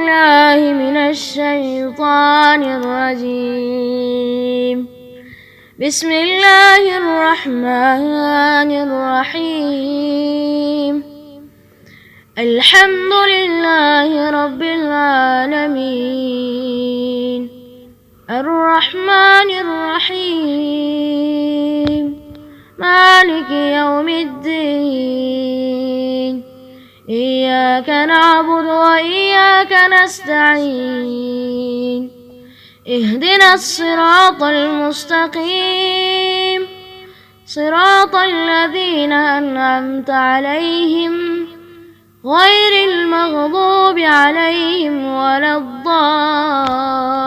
بالله من الشيطان الرجيم. بسم الله الرحمن الرحيم. الحمد لله رب العالمين الرحمن الرحيم مالك يوم الدين إياك نعبد وإياك نستعين اهدنا الصراط المستقيم صراط الذين أنعمت عليهم غير المغضوب عليهم ولا الضالين.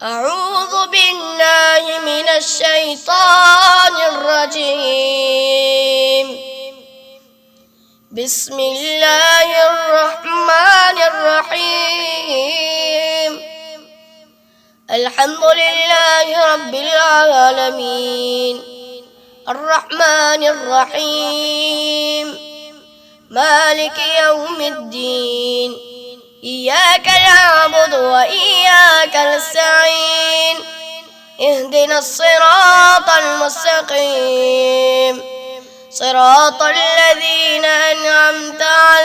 أعوذ بالله من الشيطان الرجيم. بسم الله الرحمن الرحيم. الحمد لله رب العالمين الرحمن الرحيم مالك يوم الدين إياك نعبد وإياك نستعين اهدنا الصراط المستقيم صراط الذين أنعمت عليهم